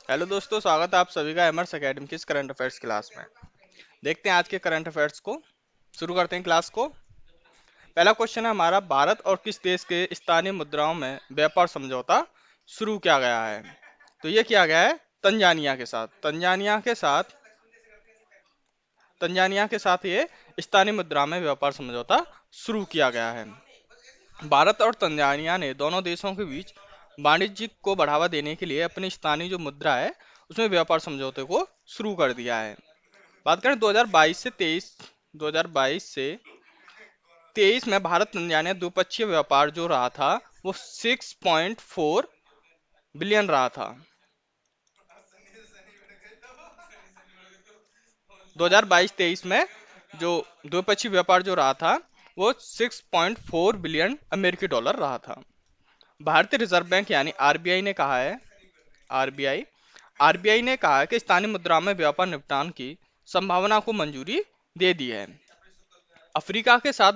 Hello दोस्तों, स्वागत है आप सभी का एमर्स एकेडमी की इस करंट अफेयर्स क्लास में। देखते हैं आज के करंट अफेयर्स को। शुरू करते हैं क्लास को। पहला क्वेश्चन है हमारा, भारत और किस देश के स्थानीय मुद्राओं में व्यापार समझौता शुरू किया गया है? तो ये किया गया है तंजानिया के साथ। तंजानिया के साथ ये स्थानीय मुद्रा में व्यापार समझौता शुरू किया गया है। भारत और तंजानिया ने दोनों देशों के बीच वाणिज्य को बढ़ावा देने के लिए अपनी स्थानीय जो मुद्रा है उसमें व्यापार समझौते को शुरू कर दिया है। बात करें 2022 से 23 में भारत तंजानिया द्विपक्षीय व्यापार जो रहा था वो 6.4 बिलियन रहा था। 2022-23 में जो द्विपक्षीय व्यापार जो रहा था वो 6.4 बिलियन अमेरिकी डॉलर रहा था। भारतीय रिजर्व बैंक यानी आरबीआई ने कहा है आरबीआई आरबीआई ने कहा है कि स्थानीय मुद्रा में व्यापार निपटान की संभावना को मंजूरी दे दी है। अफ्रीका के साथ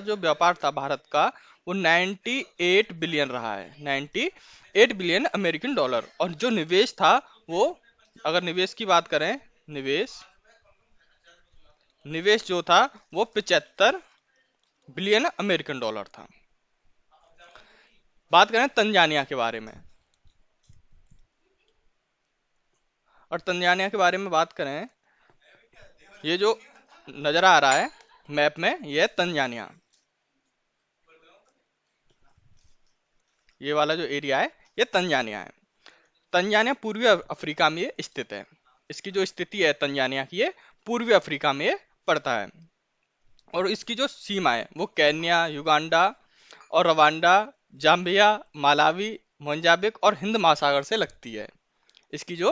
जो व्यापार था भारत का वो 98 बिलियन रहा है, 98 बिलियन अमेरिकन डॉलर। और जो निवेश था वो, अगर निवेश की बात करें, निवेश निवेश जो था वो 75 बिलियन अमेरिकन डॉलर था। बात करें तंजानिया के बारे में, और तंजानिया के बारे में बात करें, ये जो नजर आ रहा है मैप में, ये है तंजानिया। ये वाला जो एरिया है ये तंजानिया है। तंजानिया पूर्वी अफ्रीका में स्थित है। इसकी जो स्थिति है तंजानिया की, ये पूर्वी अफ्रीका में पड़ता है। और इसकी जो सीमा है वो केन्या, युगांडा और रवांडा, जाम्बिया, मालावी, मोजाम्बिक और हिंद महासागर से लगती है। इसकी जो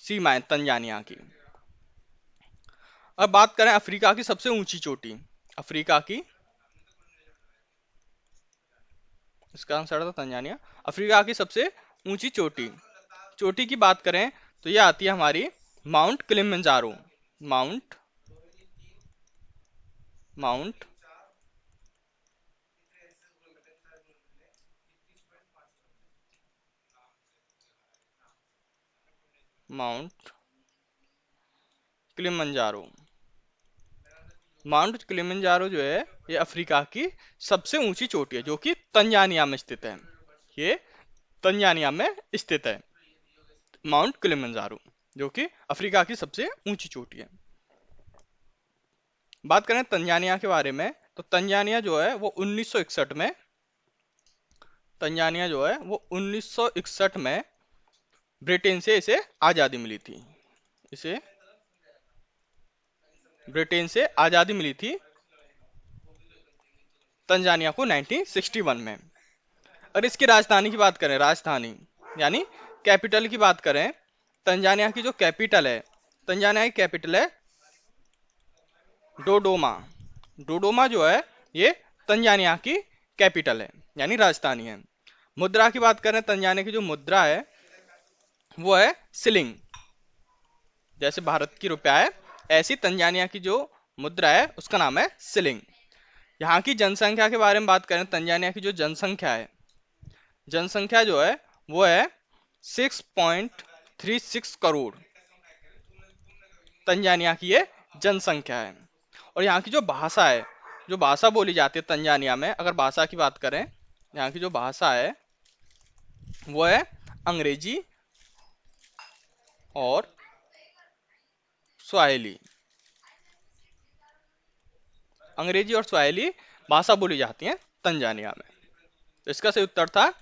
सीमा है तंजानिया की। अब बात करें अफ्रीका की सबसे ऊंची चोटी। अफ्रीका की, इसका आंसर था तंजानिया। अफ्रीका की सबसे ऊंची चोटी चोटी की बात करें तो ये आती है हमारी mount Kilimanjaro. Mount mount mount Kilimanjaro. Mount Kilimanjaro जो है ये अफ्रीका की सबसे ऊंची चोटी है जो कि तंजानिया में स्थित है। ये तंजानिया में स्थित है माउंट किलिमंजारो, जो कि अफ्रीका की सबसे ऊंची चोटी है। बात करें तंजानिया के बारे में तो तंजानिया जो है वो 1961 में, तंजानिया जो है वो 1961 में ब्रिटेन से इसे आज़ादी मिली थी। इसे ब्रिटेन से आज़ादी मिली थी तंजानिया को 1961 में। और इसकी राजधानी की बात करें, राजधानी यानी कैपिटल की बात करें, तंजानिया की जो कैपिटल है, तंजानिया की कैपिटल है डोडोमा। डोडोमा जो है ये तंजानिया की कैपिटल है यानी राजधानी है। मुद्रा की बात करें, तंजानिया की जो मुद्रा है वो है सिलिंग। जैसे भारत की रुपया है, ऐसी तंजानिया की जो मुद्रा है उसका नाम है सिलिंग। यहाँ की जनसंख्या के बारे में बात करें, तंजानिया की जो जनसंख्या है, जनसंख्या जो है वो है 6.36 करोड़। तंजानिया की ये जनसंख्या है। और यहाँ की जो भाषा है, जो भाषा बोली जाती है तंजानिया में, अगर भाषा की बात करें, यहाँ की जो भाषा है वो है अंग्रेजी और स्वाहिली। अंग्रेजी और स्वाहिली भाषा बोली जाती है तंजानिया में। तो इसका सही उत्तर था,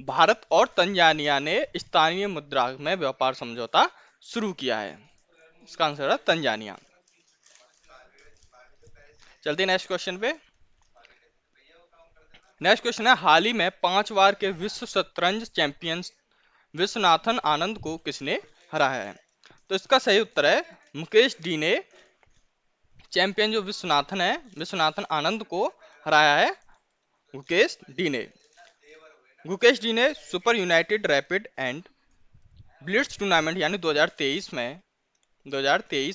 भारत और तंजानिया ने स्थानीय मुद्रा में व्यापार समझौता शुरू किया है। इसका आंसर है तंजानिया। चलते नेक्स्ट क्वेश्चन पे। नेक्स्ट क्वेश्चन है, हाल ही में 5 बार के विश्व शतरंज चैंपियन विश्वनाथन आनंद को किसने हराया है? तो इसका सही उत्तर है मुकेश डी ने चैंपियन जो विश्वनाथन है, विश्वनाथन आनंद को हराया है मुकेश डी ने। मुकेश डी ने super United rapid and blitz tournament यानी 2023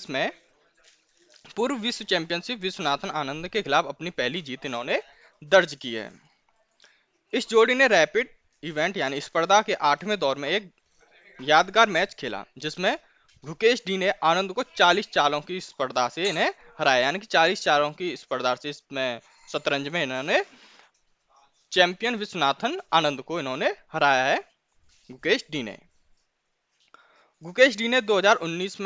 में पूर्व विश्व चैंपियनशिप विश्वनाथन आनंद के खिलाफ अपनी पहली जीत इन्होंने दर्ज की है। इस जोड़ी ने रैपिड इवेंट यानी स्पर्धा के 8वें दौर में एक यादगार मैच खेला जिसमें गुकेश डी ने आनंद को 40 चालों की स्पर्धा से इन्हें हराया, यानी कि 40 चालों की स्पर्धा से इसमें शतरंज में इन्होंने चैंपियन विश्वनाथन आनंद को इन्होंने हराया है गुकेश डी ने। गुकेश डी ने 2019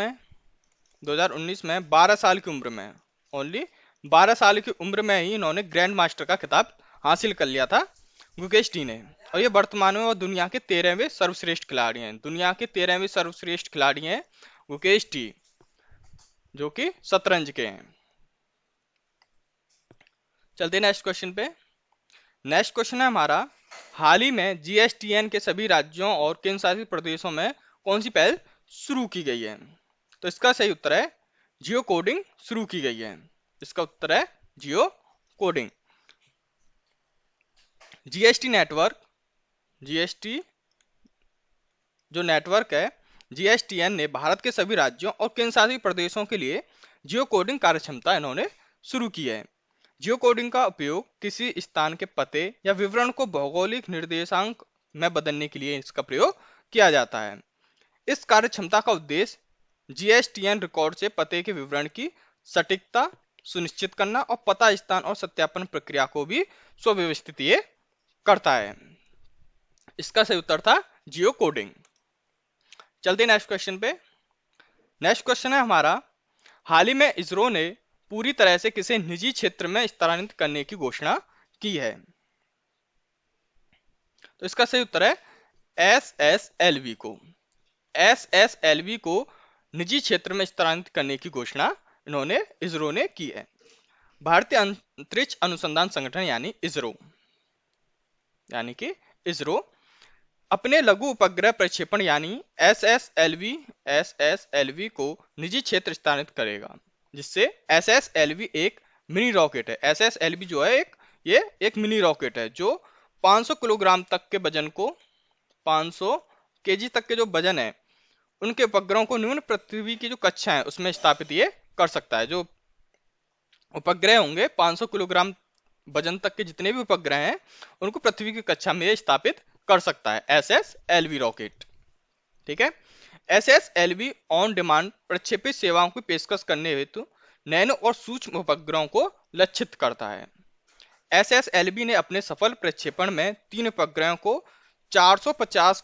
में 12 साल की उम्र में, ओनली 12 साल की उम्र में ही इन्होंने ग्रैंड मास्टर का खिताब हासिल कर लिया था गुकेश डी ने। और ये वर्तमान में वो दुनिया के 13वें सर्वश्रेष्ठ खिलाड़ी हैं, दुनिया के 13वें सर्वश्रेष्ठ खिलाड़ी हैं गुकेश डी, जो कि शतरंज के हैं। चलते नेक्स्ट क्वेश्चन पे। नेक्स्ट क्वेश्चन है हमारा, हाल ही में जीएसटीएन के सभी राज्यों और केंद्र शासित प्रदेशों में कौन सी पहल शुरू की गई है? तो इसका सही उत्तर है जियो कोडिंग शुरू की गई है। इसका उत्तर है जियो कोडिंग। जीएसटी नेटवर्क, जीएसटी जो नेटवर्क है जीएसटीएन ने भारत के सभी राज्यों और केंद्र शासित प्रदेशों के लिए जियो कोडिंग कार्यक्षमता इन्होंने शुरू की है। जियो कोडिंग का उपयोग किसी स्थान के पते या विवरण को भौगोलिक निर्देशांक में बदलने के लिए इसका प्रयोग किया जाता है। इस कार्यक्षमता का उद्देश्य जीएसटीएन रिकॉर्ड से पते के विवरण की सटीकता सुनिश्चित करना और पता स्थान और सत्यापन प्रक्रिया को भी सुव्यवस्थित ये करता है। इसका सही उत्तर था जियो कोडिंग। चलते नेक्स्ट क्वेश्चन पे। नेक्स्ट क्वेश्चन है हमारा, हाल ही में इसरो ने पूरी तरह से किसे निजी क्षेत्र में स्थानांतरित करने की घोषणा की है? तो इसका सही उत्तर है एसएसएलवी को। एसएसएलवी को निजी क्षेत्र में स्थानांतरित करने की घोषणा इन्होंने इसरो ने की है। भारतीय अंतरिक्ष अनुसंधान संगठन यानी कि इसरो अपने लघु उपग्रह प्रक्षेपण यानी एसएसएलवी को निजी क्षेत्र स्थानांतरित करेगा, जिससे एसएसएलवी एक मिनी रॉकेट है। एसएसएलवी जो है ये एक मिनी रॉकेट है जो 500 किलोग्राम तक के वजन को, 500 केजी तक के जो वजन है उनके उपग्रहों को न्यून पृथ्वी की जो कक्षा है उसमें स्थापित ये कर सकता है। जो उपग्रह होंगे 500 किलोग्राम वजन तक के जितने भी उपग्रह हैं उनको पृथ्वी की कक्षा में स्थापित कर सकता है एसएसएलवी रॉकेट। ठीक है। एसएसएलवी ऑन डिमांड प्रक्षेपित सेवाओं की पेशकश करने हेतु नैनो और सूक्ष्म उपग्रहों को लक्षित करता है। एसएसएलवी ने अपने सफल प्रक्षेपण में 3 उपग्रहों को 450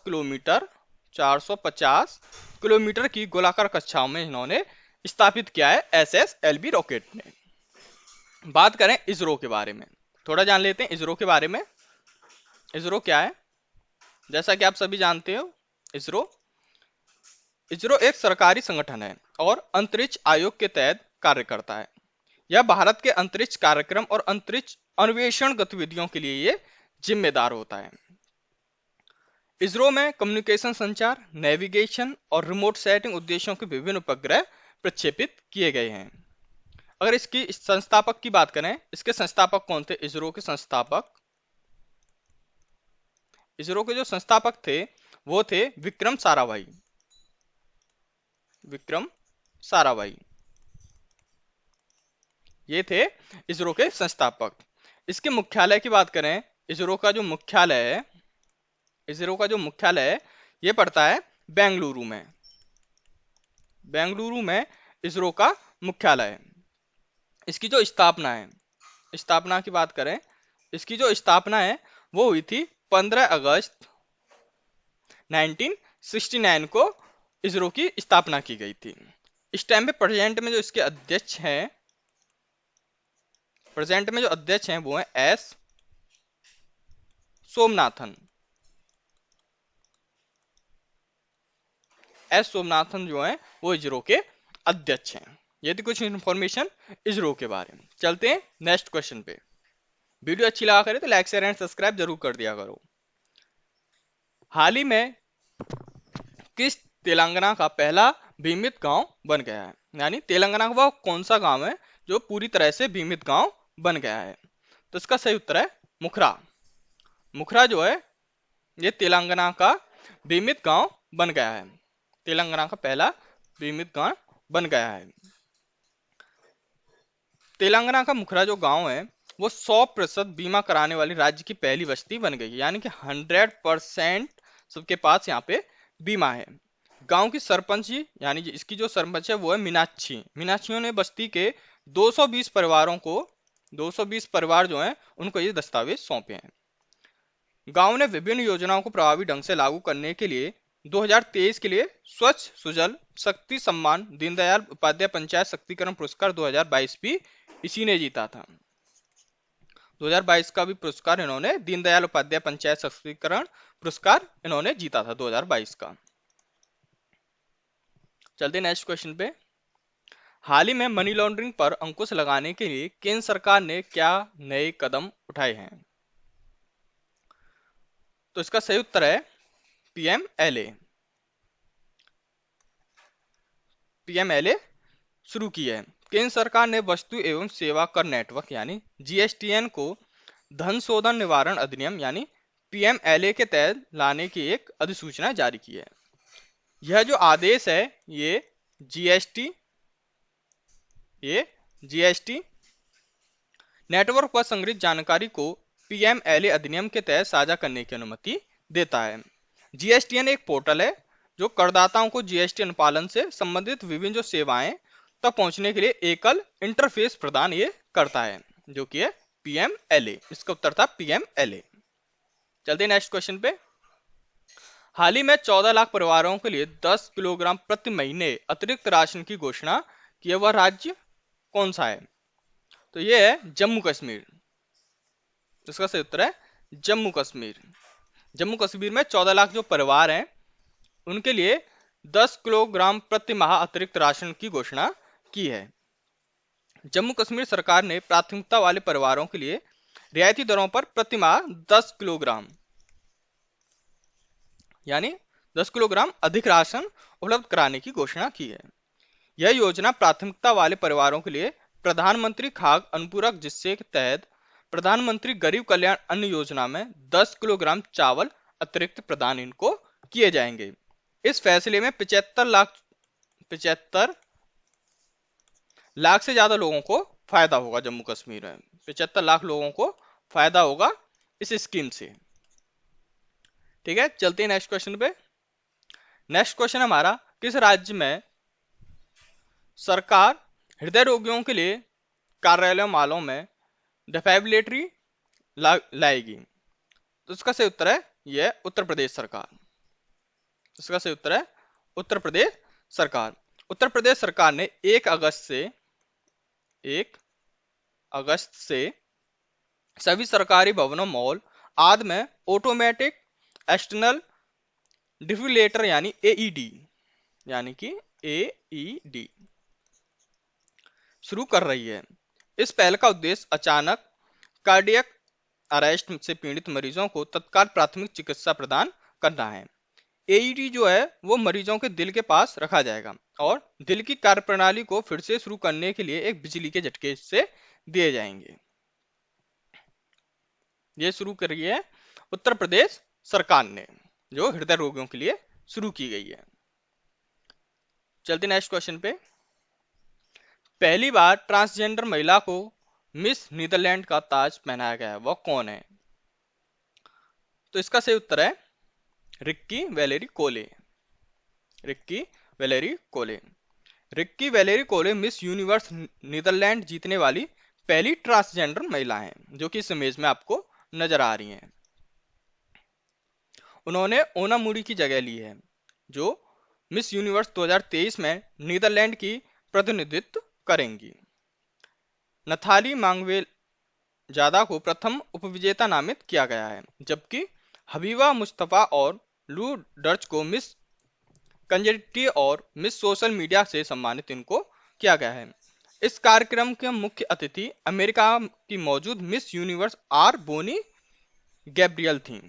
किलोमीटर की गोलाकार कक्षाओं में इन्होंने स्थापित किया है एसएसएलवी रॉकेट ने। बात करें इसरो के बारे में, थोड़ा जान लेते हैं इसरो के बारे में। इसरो क्या है? जैसा कि आप सभी जानते हो, इसरो एक सरकारी संगठन है और अंतरिक्ष आयोग के तहत कार्य करता है। यह भारत के अंतरिक्ष कार्यक्रम और अंतरिक्ष अन्वेषण गतिविधियों के लिए ये जिम्मेदार होता है। इसरो में कम्युनिकेशन, संचार, नेविगेशन और रिमोट सेटिंग उद्देश्यों के विभिन्न उपग्रह प्रक्षेपित किए गए हैं। अगर इसकी संस्थापक की बात करें, इसके संस्थापक कौन थे? इसरो के जो संस्थापक थे वो थे विक्रम साराभाई। ये थे इसरो के संस्थापक। इसके मुख्यालय की बात करें, इसरो का जो मुख्यालय है ये पड़ता है बेंगलुरु में इसरो का मुख्यालय है। इसकी जो स्थापना की बात करें, इसकी जो स्थापना है वो हुई थी 15 अगस्त 1969 को इसरो की स्थापना की गई थी। इस टाइम पे प्रेजेंट में जो अध्यक्ष हैं वो हैं एस सोमनाथन जो हैं वो इसरो के अध्यक्ष हैं। ये थी कुछ इंफॉर्मेशन इसरो के बारे में। चलते हैं नेक्स्ट क्वेश्चन पे। वीडियो अच्छी लगा करे तो लाइक, शेयर एंड सब्सक्राइब जरूर कर दिया करो। हाल ही में किस तेलंगाना का पहला बीमित गांव बन गया है? यानी तेलंगाना का वो कौन सा गांव है जो पूरी तरह से बीमित गांव बन गया है? तो इसका सही उत्तर है मुखरा जो है ये तेलंगाना का बीमित गांव बन गया है। तेलंगाना का पहला बीमित गांव बन गया है। तेलंगाना का मुखरा जो गांव है वो 100% बीमा कराने वाली राज्य की पहली बस्ती बन गई, यानी कि 100% सबके पास यहाँ पे बीमा है। गांव की सरपंच यानी इसकी जो सरपंच है वो है मीनाक्षी। मीनाक्षियों ने बस्ती के 220 परिवारों को 220 परिवार जो हैं उनको ये दस्तावेज सौंपे हैं। गांव ने विभिन्न योजनाओं को प्रभावी ढंग से लागू करने के लिए 2023 के लिए स्वच्छ सुजल शक्ति सम्मान दीनदयाल उपाध्याय पंचायत शक्तिकरण पुरस्कार 2022 भी इसी ने जीता था। 2022 का भी पुरस्कार इन्होंने दीनदयाल उपाध्याय पंचायत शक्तिकरण पुरस्कार इन्होंने जीता था 2022 का। चलते नेक्स्ट क्वेश्चन पे। हाल ही में मनी लॉन्ड्रिंग पर अंकुश लगाने के लिए केंद्र सरकार ने क्या नए कदम उठाए हैं? तो इसका सही उत्तर है पीएमएलए। पीएमएलए शुरू की है। केंद्र सरकार ने वस्तु एवं सेवा कर नेटवर्क यानी जीएसटीएन को धन शोधन निवारण अधिनियम यानी पीएमएलए के तहत लाने की एक अधिसूचना जारी की है। यह जो आदेश है जीएसटी नेटवर्क पर संग्रहित जानकारी को पीएमएलए अधिनियम के तहत साझा करने की अनुमति देता है। जीएसटीएन एक पोर्टल है जो करदाताओं को जीएसटी अनुपालन से संबंधित विभिन्न जो सेवाएं तक पहुंचने के लिए एकल इंटरफेस प्रदान ये करता है, जो कि है पीएमएलए। इसका उत्तर था पीएमएलए। चलते नेक्स्ट क्वेश्चन पे। हाल ही में 14 लाख परिवारों के लिए 10 किलोग्राम प्रति महीने अतिरिक्त राशन की घोषणा की, वह राज्य कौन सा है? तो ये है जम्मू कश्मीर। इसका सही उत्तर है जम्मू कश्मीर। जम्मू कश्मीर में 14 लाख जो परिवार हैं उनके लिए 10 किलोग्राम प्रति माह अतिरिक्त राशन की घोषणा की है। जम्मू कश्मीर सरकार ने प्राथमिकता वाले परिवारों के लिए रियायती दरों पर प्रति माह 10 किलोग्राम यानी 10 किलोग्राम अधिक राशन उपलब्ध कराने की घोषणा की है। यह योजना प्राथमिकता वाले परिवारों के लिए प्रधानमंत्री खाद्य अनुपूरक, जिसके तहत प्रधानमंत्री गरीब कल्याण अन्न योजना में 10 किलोग्राम चावल अतिरिक्त प्रदान इनको किए जाएंगे। इस फैसले में 75 लाख से ज्यादा लोगों को फायदा होगा। जम्मू कश्मीर में 75 लाख लोगों को फायदा होगा इस स्कीम से। ठीक है, चलते हैं नेक्स्ट क्वेश्चन पे। नेक्स्ट क्वेश्चन हमारा, किस राज्य में सरकार हृदय रोगियों के लिए कार्यालयों मालों में डिफिब्रिलेटरी लाएगी? तो इसका सही उत्तर है यह उत्तर प्रदेश सरकार। इसका सही उत्तर है उत्तर प्रदेश सरकार। उत्तर प्रदेश सरकार ने 1 अगस्त से सभी सरकारी भवनों, मॉल आदि में ऑटोमेटिक एक्सटर्नल डिफिब्रिलेटर यानी एईडी शुरू कर रही है। इस पहल का उद्देश्य अचानक कार्डियक अरेस्ट से पीड़ित मरीजों को तत्काल प्राथमिक चिकित्सा प्रदान करना है। एईडी जो है वो मरीजों के दिल के पास रखा जाएगा और दिल की कार्यप्रणाली को फिर से शुरू करने के लिए एक बिजली के झटके से दिए जाएंगे। ये शुरू करी है उत्तर प्रदेश सरकार ने, जो हृदय रोगियों के लिए शुरू की गई है। चलते नेक्स्ट क्वेश्चन पे। पहली बार ट्रांसजेंडर महिला को मिस नीदरलैंड का ताज पहनाया गया है, वह कौन है? तो इसका सही उत्तर है रिक्की वैलेरी कोले। रिक्की वैलेरी कोले। रिक्की वैलेरी कोले मिस यूनिवर्स नीदरलैंड जीतने वाली पहली ट्रांसजेंडर महिला हैं, जो कि इस इमेज में आपको नजर आ रही हैं। उन्होंने ओना मुड़ी की जगह ली है, जो मिस यूनिवर्स 2023 में नीदरलैंड की प्रतिनिधित्व करेंगी। नथाली मांगवेल जादा को प्रथम उपविजेता नामित किया गया है, जबकि हबीबा मुस्तफा और लू डर्च को मिस कंजेटी और मिस सोशल मीडिया से सम्मानित इनको किया गया है। इस कार्यक्रम के मुख्य अतिथि अमेरिका की मौजूद Miss Universe R Bonney Gabriel थी,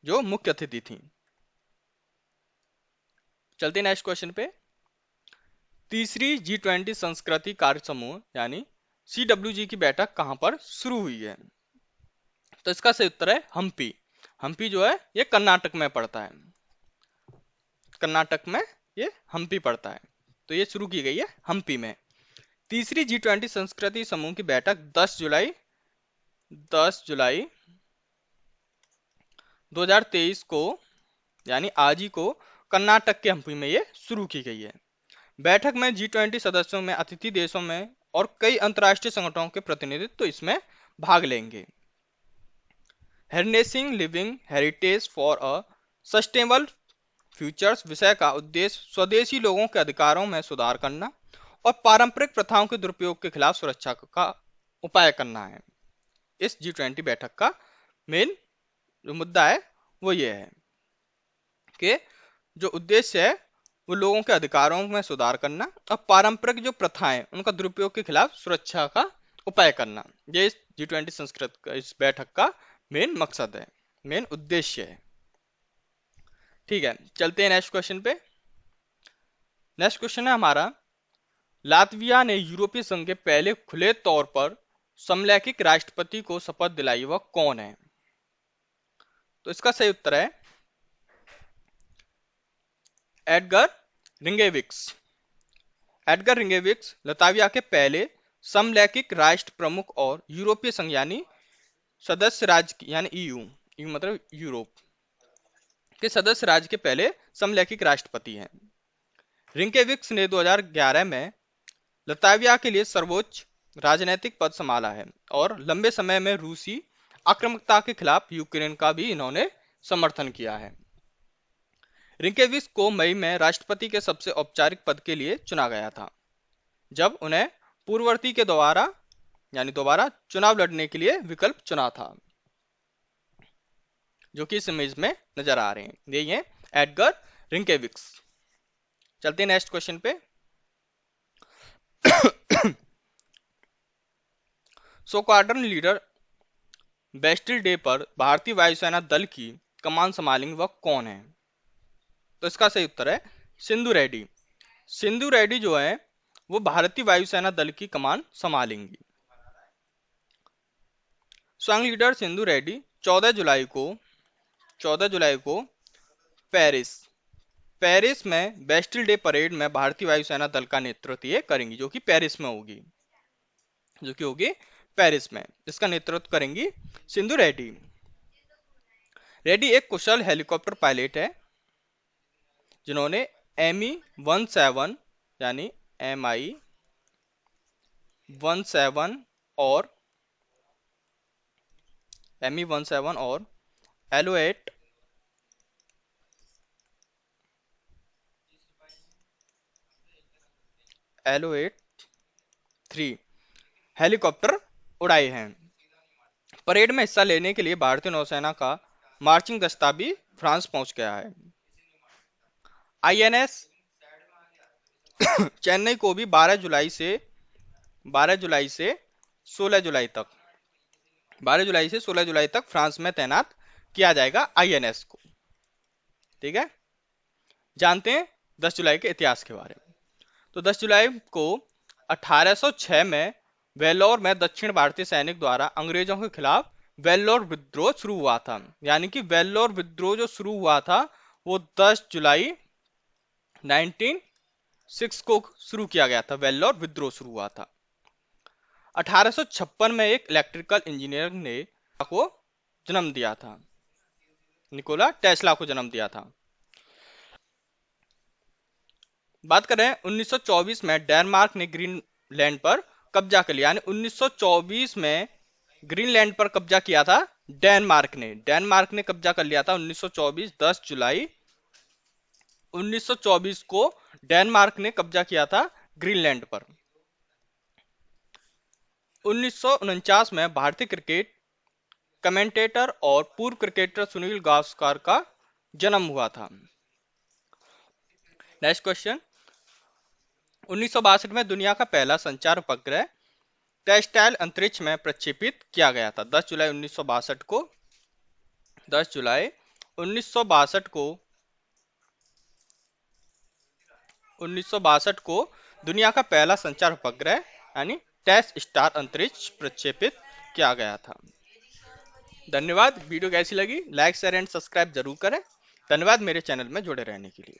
जो मुख्य अतिथि थी। चलते नेक्स्ट क्वेश्चन पे। तीसरी G20 संस्कृति कार्य समूह यानी CWG की बैठक कहां पर शुरू हुई है? तो इसका सही उत्तर है हम्पी। हम्पी जो है ये कर्नाटक में पड़ता है। कर्नाटक में ये हम्पी पड़ता है, तो ये शुरू की गई है हम्पी में। तीसरी G20 संस्कृति समूह की बैठक 10 जुलाई 2023 को यानी आज ही को कर्नाटक के हम्पी में ये शुरू की गई है। बैठक में G20 सदस्यों में अतिथि देशों में और कई अंतर्राष्ट्रीय संगठनों के प्रतिनिधित्व तो इसमें भाग लेंगे। Harnessing living heritage for a sustainable futures विषय का उद्देश्य स्वदेशी लोगों के अधिकारों में सुधार करना और पारंपरिक प्रथाओं के दुरुपयोग के खिलाफ सुरक्षा का उपाय करना है। इस G20 बैठक का मेन जो मुद्दा है वो ये है कि जो उद्देश्य है वो लोगों के अधिकारों में सुधार करना और पारंपरिक जो प्रथाएं उनका दुरुपयोग के खिलाफ सुरक्षा का उपाय करना। ये इस G20 संस्कृत का इस बैठक का मेन मकसद है, मेन उद्देश्य है। ठीक है, चलते हैं नेक्स्ट क्वेश्चन पे। नेक्स्ट क्वेश्चन है हमारा, लातविया ने यूरोपीय संघ के पहले खुले तौर पर समलैंगिक राष्ट्रपति को शपथ दिलाई, वह कौन है? तो इसका सही उत्तर है एडगर रिंगेविक्स। एडगर रिंगेविक्स लातविया के पहले समलैंगिक राष्ट्र प्रमुख और यूरोपीय संघ यानी सदस्य राज्य यानी EU मतलब यूरोप के सदस्य राज्य के पहले समलैंगिक राष्ट्रपति हैं। रिंकेविक्स ने 2011 में लातविया के लिए सर्वोच्च राजनैतिक पद संभाला है और लंबे समय में रूसी आक्रामकता के खिलाफ यूक्रेन का भी इन्होंने समर्थन किया है। रिंकेविक्स को मई में राष्ट्रपति के सबसे औपचारिक पद के लिए चुना गया था, जब उन्हें पूर्ववर्ती के दोबारा चुनाव लड़ने के लिए विकल्प चुना था, जो कि इस इमेज में नजर आ रहे हैं। यही है एडगर रिंकेविक्स। चलते हैं नेक्स्ट क्वेश्चन पे। स्क्वाड्रन लीडर बेस्टिल डे पर भारतीय वायुसेना दल की कमान संभालेंगे, वह कौन है? तो इसका सही उत्तर है सिंधु रेड्डी। सिंधु रेड्डी जो है वो भारतीय वायुसेना दल की कमान संभालेंगी। स्वयं लीडर सिंधु रेड्डी 14 जुलाई को पेरिस में बेस्टिल डे परेड में भारतीय वायुसेना दल का नेतृत्व ये करेंगी, जो कि पेरिस में होगी, पेरिस में इसका नेतृत्व करेंगी सिंधु रेड्डी। रेड्डी एक कुशल हेलीकॉप्टर पायलट है जिन्होंने Mi-17 यानी Mi-17 और एलो-8 3 हेलीकॉप्टर उड़ाए हैं। परेड में हिस्सा लेने के लिए भारतीय नौसेना का मार्चिंग दस्ता भी फ्रांस पहुंच गया है। INS चेन्नई को भी 12 जुलाई से 16 जुलाई तक फ्रांस में तैनात किया जाएगा INS को। ठीक है, जानते हैं 10 जुलाई के इतिहास के बारे में। तो 10 जुलाई को 1806 में वेल्लोर में दक्षिण भारतीय सैनिक द्वारा अंग्रेजों के खिलाफ वेल्लोर विद्रोह शुरू हुआ था। यानी कि वेल्लोर विद्रोह जो शुरू हुआ था वो 10 जुलाई 1906 को शुरू किया गया था। वेल्लोर विद्रोह शुरू हुआ था। 1856 में एक इलेक्ट्रिकल इंजीनियर ने को जन्म दिया था, निकोला टेस्ला को जन्म दिया था। बात करें 1924 में डेनमार्क ने ग्रीनलैंड पर कब्जा कर लिया। यानी 1924 में ग्रीनलैंड पर कब्जा किया था डेनमार्क ने कब्जा कर लिया था 1924 10 जुलाई 1924 को डेनमार्क ने कब्जा किया था ग्रीनलैंड पर। 1949 में भारतीय क्रिकेट कमेंटेटर और पूर्व क्रिकेटर सुनील गावस्कर का जन्म हुआ था। नेक्स्ट क्वेश्चन, 1962 में दुनिया का पहला संचार उपग्रह टेस्टाइल अंतरिक्ष में प्रक्षेपित किया गया था। 10 जुलाई 1962 को दुनिया का पहला संचार उपग्रह यानी टेस्ट स्टार अंतरिक्ष प्रक्षेपित किया गया था। धन्यवाद। वीडियो कैसी लगी लाइक शेयर एंड सब्सक्राइब जरूर करें। धन्यवाद मेरे चैनल में जुड़े रहने के लिए।